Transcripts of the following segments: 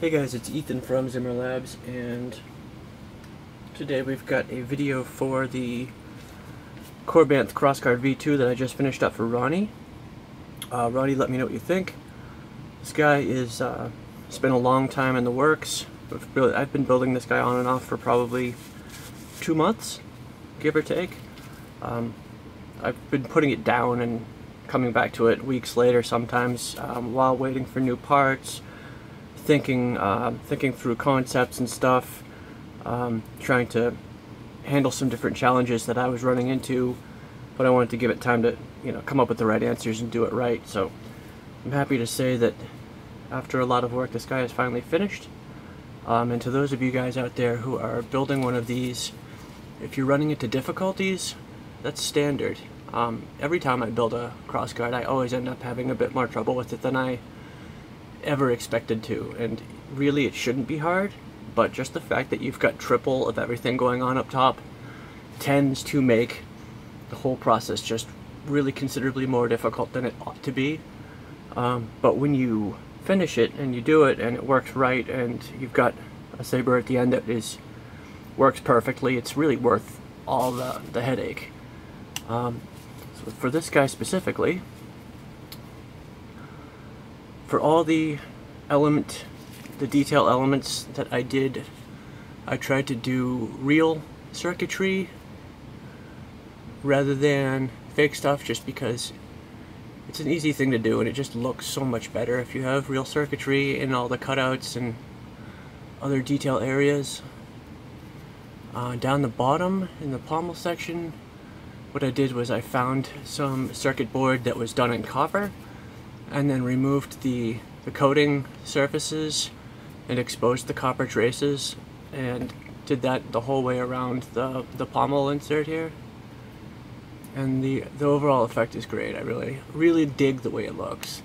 Hey guys, it's Ethan from Zimmer Labs, and today we've got a video for the Korbanth Crossguard V2 that I just finished up for Ronnie. Ronnie, let me know what you think. This guy is, it's been a long time in the works. I've been building this guy on and off for probably 2 months, give or take. I've been putting it down and coming back to it weeks later sometimes while waiting for new parts. Thinking through concepts and stuff, trying to handle some different challenges that I was running into, but I wanted to give it time to, come up with the right answers and do it right. So I'm happy to say that after a lot of work, this guy is finally finished. And to those of you guys out there who are building one of these, if you're running into difficulties, that's standard. Every time I build a crossguard, I always end up having a bit more trouble with it than I ever expected to, and really it shouldn't be hard, but just the fact that you've got triple of everything going on up top tends to make the whole process just really considerably more difficult than it ought to be. But when you finish it and you do it and it works right and you've got a saber at the end that works perfectly, it's really worth all the headache. So for this guy specifically, for all the detail elements that I did, I tried to do real circuitry rather than fake stuff, just because it's an easy thing to do and it just looks so much better if you have real circuitry in all the cutouts and other detail areas. Down the bottom in the pommel section, what I did was I found some circuit board that was done in copper, and then removed the coating surfaces and exposed the copper traces, and did that the whole way around the pommel insert here. And the overall effect is great. I really dig the way it looks.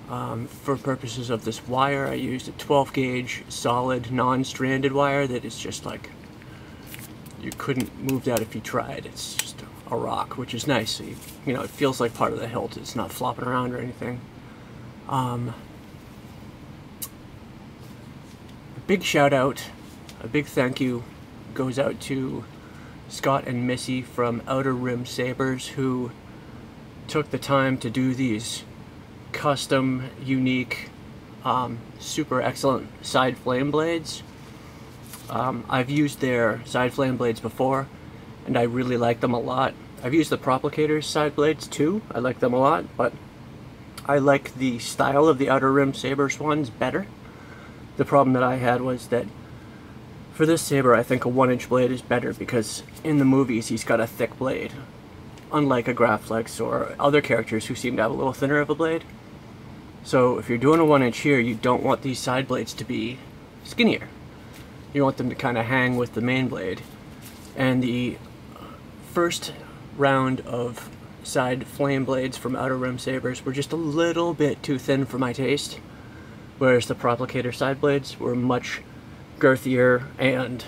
For purposes of this wire, I used a 12 gauge solid non-stranded wire that is just like, you couldn't move that if you tried. It's just a rock, which is nice. So it feels like part of the hilt. It's not flopping around or anything. A big shout out, a big thank you goes out to Scott and Missy from Outer Rim Sabers, who took the time to do these custom, unique, super excellent side flame blades. I've used their side flame blades before, and I really like them a lot. I've used the Proplicator's side blades too. I like them a lot, but I like the style of the Outer Rim Sabers ones better. The problem that I had was that for this saber, I think a 1-inch blade is better, because in the movies he's got a thick blade, unlike a Graflex or other characters who seem to have a little thinner of a blade. So if you're doing a 1-inch here, you don't want these side blades to be skinnier. You want them to kind of hang with the main blade. And the first round of side flame blades from Outer Rim Sabers were just a little bit too thin for my taste, whereas the Proplicator side blades were much girthier and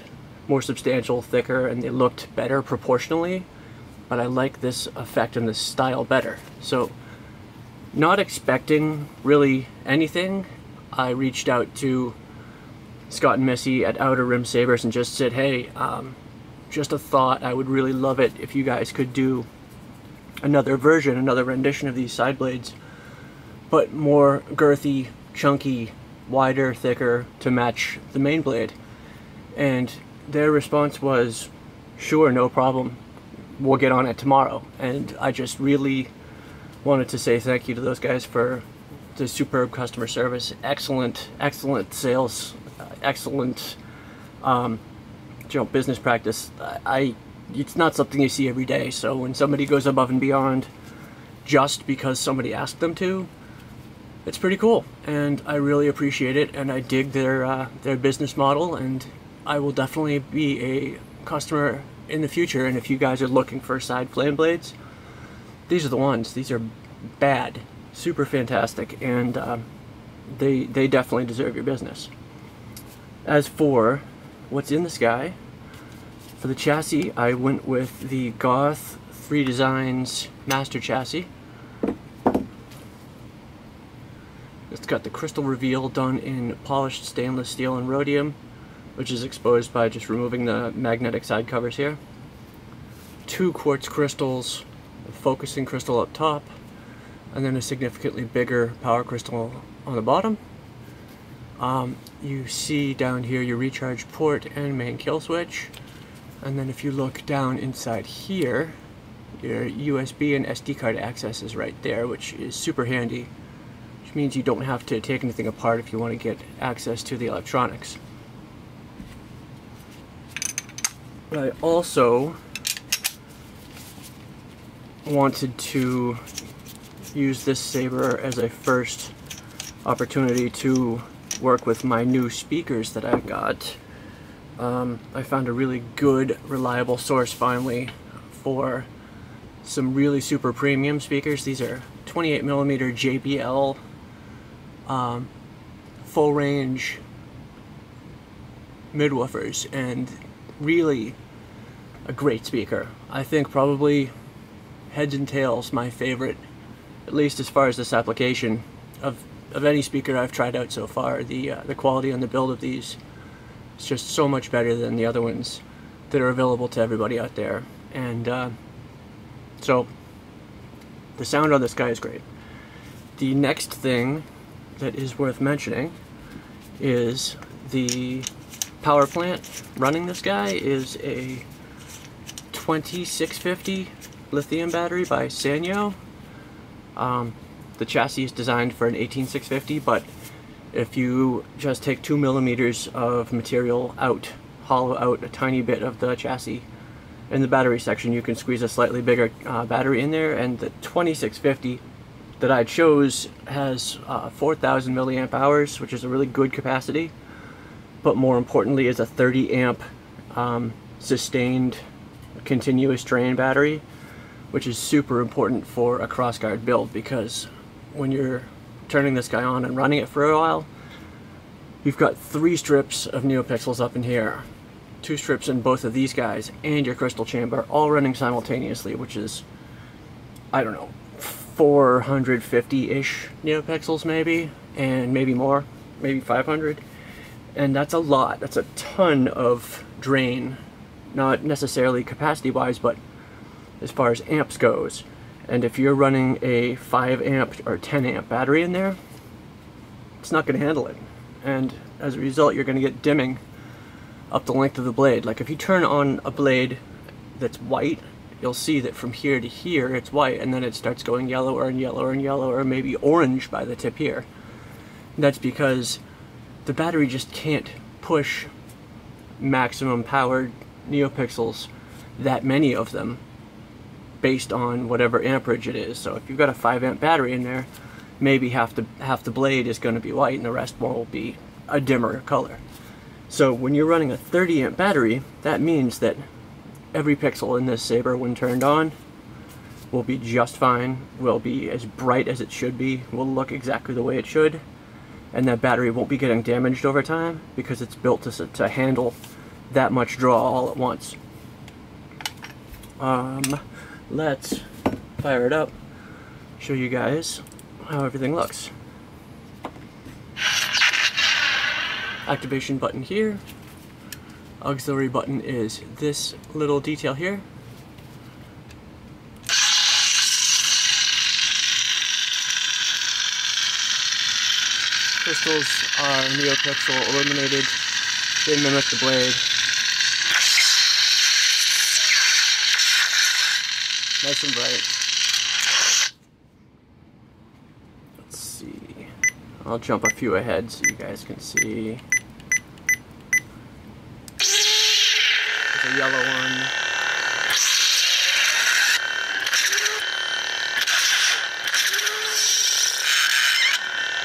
more substantial, thicker, and they looked better proportionally. But I like this effect and this style better. So, not expecting really anything, I reached out to Scott and Missy at Outer Rim Sabers and just said, hey, just a thought, I would really love it if you guys could do another version, another rendition of these side blades, but more girthy, chunky, wider, thicker, to match the main blade. And their response was, sure, no problem, we'll get on it tomorrow. And I just really wanted to say thank you to those guys for the superb customer service, excellent sales, excellent business practice. It's not something you see every day, so when somebody goes above and beyond just because somebody asked them to, it's pretty cool, and I really appreciate it, and I dig their business model, and I will definitely be a customer in the future. And if you guys are looking for side flame blades, these are the ones. These are bad, super fantastic, and they definitely deserve your business. As for what's in this guy, for the chassis, I went with the Goth 3 Designs Master Chassis. It's got the crystal reveal done in polished stainless steel and rhodium, which is exposed by just removing the magnetic side covers here. 2 quartz crystals, a focusing crystal up top, and then a significantly bigger power crystal on the bottom. You see down here your recharge port and main kill switch. And then if you look down inside here, your USB and SD card access is right there, which is super handy, which means you don't have to take anything apart if you want to get access to the electronics. But I also wanted to use this saber as a first opportunity to work with my new speakers that I got. I found a really good, reliable source finally for some really super premium speakers. These are 28mm JBL full range midwoofers, and really a great speaker. I think probably heads and tails my favorite, at least as far as this application, of any speaker I've tried out so far. The quality and the build of these is just so much better than the other ones that are available to everybody out there. And so the sound on this guy is great. The next thing that is worth mentioning is the power plant running this guy is a 20650 lithium battery by Sanyo. The chassis is designed for an 18650, but if you just take 2mm of material out, hollow out a tiny bit of the chassis in the battery section, you can squeeze a slightly bigger battery in there. And the 2650 that I chose has 4000 milliamp hours, which is a really good capacity, but more importantly is a 30 amp sustained continuous drain battery, which is super important for a crossguard build, because when you're turning this guy on and running it for a while, you've got 3 strips of Neopixels up in here, 2 strips in both of these guys, and your crystal chamber all running simultaneously, which is, I don't know, 450-ish Neopixels maybe, and maybe more, maybe 500. And that's a lot. That's a ton of drain, not necessarily capacity-wise, but as far as amps goes. And if you're running a 5 amp or 10 amp battery in there, it's not going to handle it. And as a result, you're going to get dimming up the length of the blade. Like if you turn on a blade that's white, you'll see that from here to here it's white, and then it starts going yellower and yellower and yellower, maybe orange by the tip here. And that's because the battery just can't push maximum powered Neopixels, that many of them, based on whatever amperage it is. So if you've got a 5 amp battery in there, maybe half the blade is going to be white and the rest will be a dimmer color. So when you're running a 30 amp battery, that means that every pixel in this saber, when turned on, will be just fine, will be as bright as it should be, will look exactly the way it should, and that battery won't be getting damaged over time because it's built to handle that much draw all at once. Let's fire it up, show you guys how everything looks. Activation button here. Auxiliary button is this little detail here. Crystals are Neopixel illuminated. They mimic the blade. Nice and bright. Let's see. I'll jump a few ahead so you guys can see. There's a yellow one.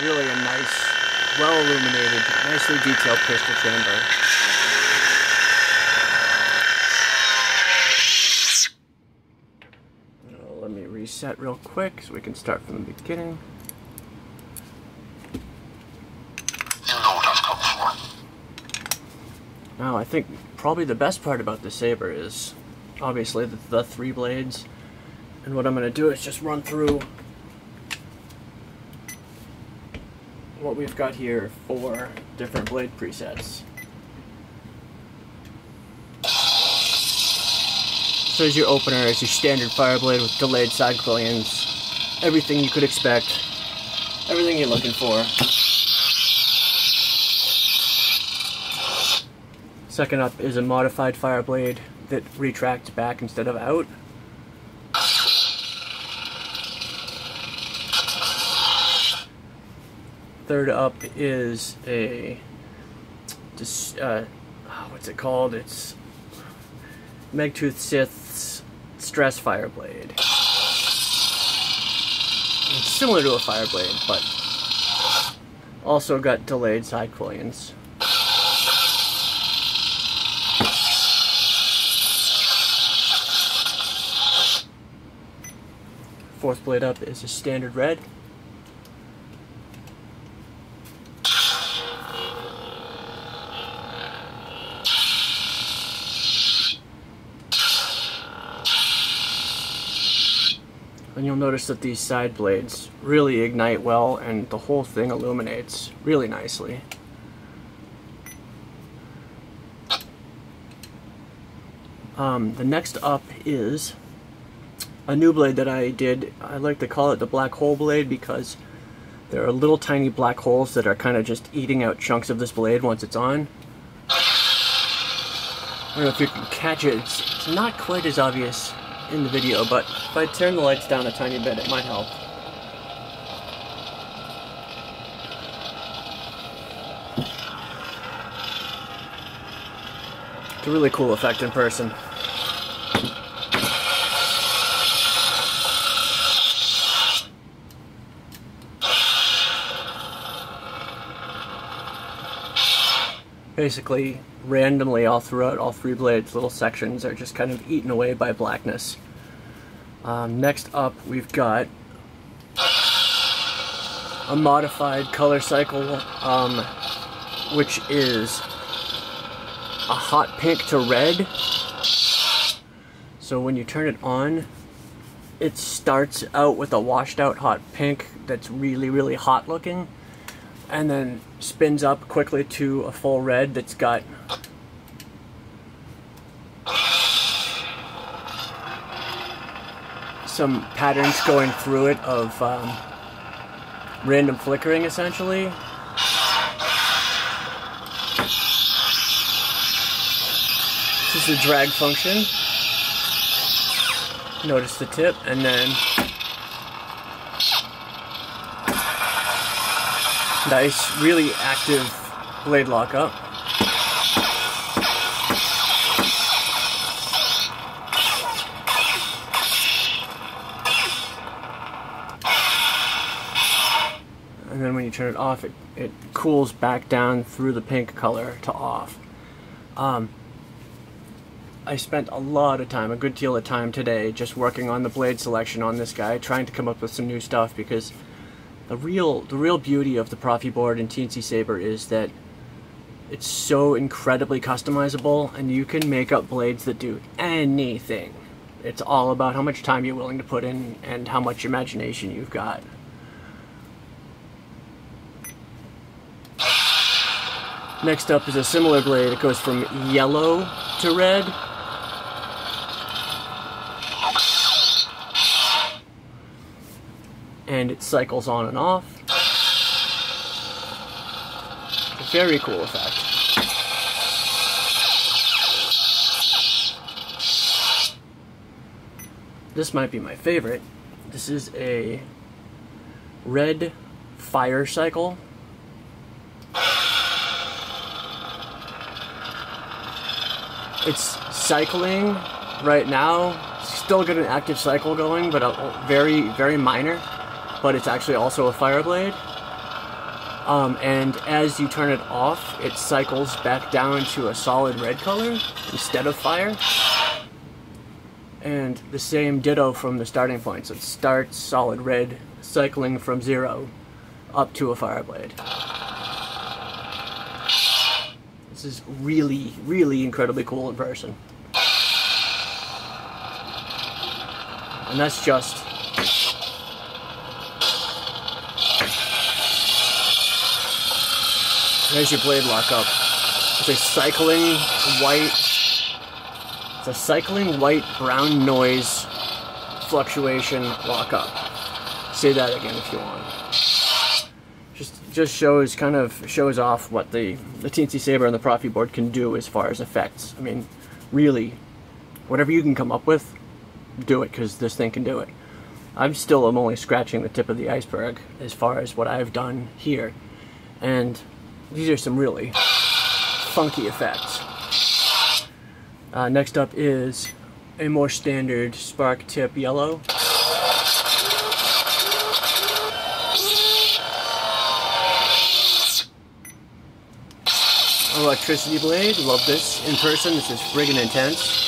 Really a nice, well illuminated, nicely detailed crystal chamber. Let me reset real quick so we can start from the beginning. Now I think probably the best part about the saber is obviously the 3 blades, and what I'm going to do is just run through what we've got here for different blade presets. So as your opener is your standard fire blade with delayed side quillions, everything you could expect, everything you're looking for. Second up is a modified fire blade that retracts back instead of out. Third up is a, what's it called? It's Megtooth Sith's Stress Fire Blade. It's similar to a fire blade, but also got delayed side quillions. Fourth blade up is a standard red. And you'll notice that these side blades really ignite well and the whole thing illuminates really nicely. The next up is a new blade that I did. I like to call it the black hole blade because there are little tiny black holes that are kind of just eating out chunks of this blade once it's on. I don't know if you can catch it. It's not quite as obvious in the video, but if I turn the lights down a tiny bit, it might help. It's a really cool effect in person. Basically, randomly all throughout all three blades, little sections are just kind of eaten away by blackness. Next up, we've got a modified color cycle, which is a hot pink to red. So when you turn it on, it starts out with a washed out hot pink that's really, really hot looking, and then spins up quickly to a full red that's got some patterns going through it of random flickering, essentially. This is the drag function. Notice the tip, and then nice, really active blade lockup. And then when you turn it off, it cools back down through the pink color to off. I spent a lot of time, a good deal of time today, just working on the blade selection on this guy, trying to come up with some new stuff, because the real beauty of the Proffieboard and Teensysaber is that it's so incredibly customizable, and you can make up blades that do anything. It's all about how much time you're willing to put in and how much imagination you've got. Next up is a similar blade. It goes from yellow to red. And it cycles on and off. It's a very cool effect. This might be my favorite. This is a red fire cycle. It's cycling right now. Still got an active cycle going, but very, very minor. But it's actually also a fire blade. And as you turn it off, it cycles back down to a solid red color instead of fire. And the same ditto from the starting point. So it starts solid red, cycling from 0 up to a fire blade. This is really, really incredibly cool in person. And that's just There's your blade lockup. It's a cycling white brown noise fluctuation lockup. Say that again if you want. Just shows off what the Teensysaber and the Proffieboard can do as far as effects. I mean, really, whatever you can come up with, do it, because this thing can do it. I'm only scratching the tip of the iceberg as far as what I've done here, and these are some really funky effects. Next up is a more standard spark tip yellow. Electricity blade, love this in person, this is friggin' intense.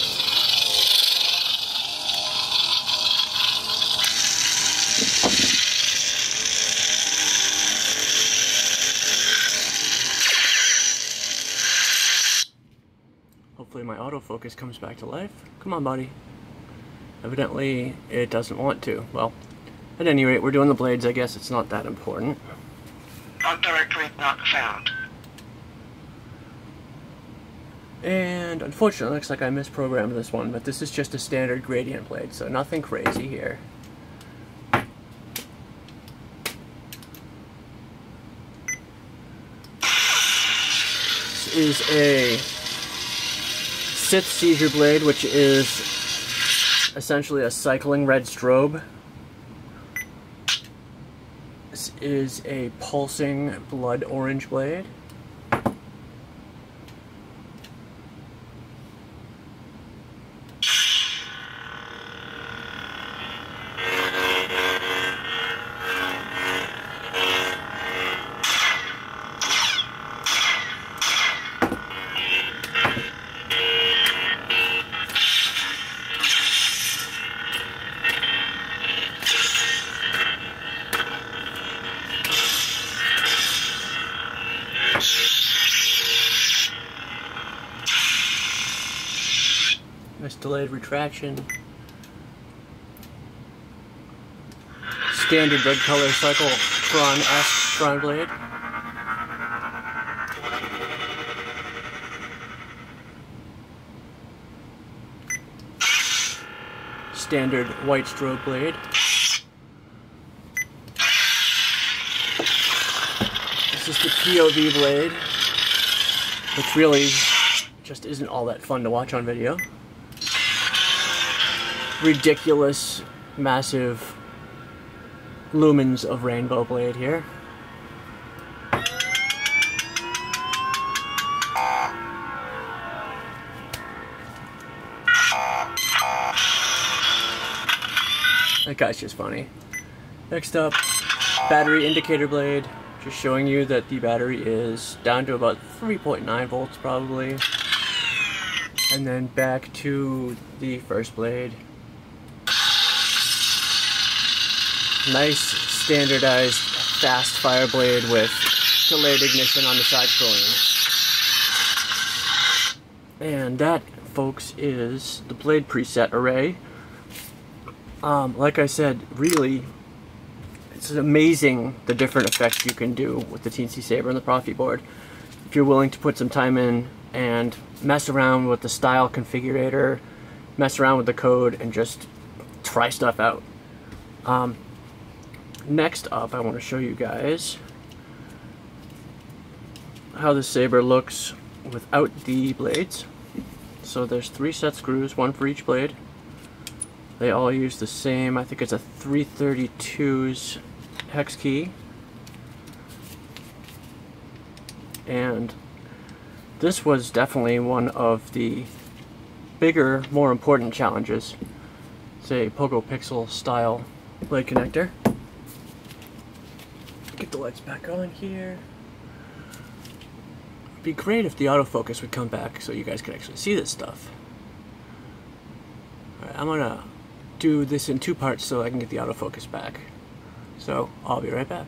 Hopefully my autofocus comes back to life. Come on, buddy. Evidently it doesn't want to. Well, at any rate, we're doing the blades, I guess it's not that important. On directory not found. And unfortunately, it looks like I misprogrammed this one, but this is just a standard gradient blade, so nothing crazy here. This is a Sith seizure blade, which is essentially a cycling red strobe. This is a pulsing blood orange blade. Nice delayed retraction. Standard red color cycle Tron-esque Tron blade. Standard white strobe blade. This is the POV blade, which really just isn't all that fun to watch on video. Ridiculous, massive lumens of rainbow blade here. That guy's just funny. Next up, battery indicator blade, just showing you that the battery is down to about 3.9 volts probably. And then back to the first blade. Nice standardized fast fire blade with delayed ignition on the side scrolling. And that, folks, is the blade preset array. Like I said, really, it's amazing the different effects you can do with the Teensysaber and the Proffieboard if you're willing to put some time in and mess around with the style configurator, mess around with the code, and just try stuff out. Next up, I want to show you guys how the saber looks without the blades. So there's 3 set screws, 1 for each blade. They all use the same, I think it's a 332's hex key. And this was definitely one of the bigger, more important challenges. It's a Pixel style blade connector. Get the lights back on here. It'd be great if the autofocus would come back so you guys could actually see this stuff. Alright, I'm gonna do this in 2 parts so I can get the autofocus back. So, I'll be right back.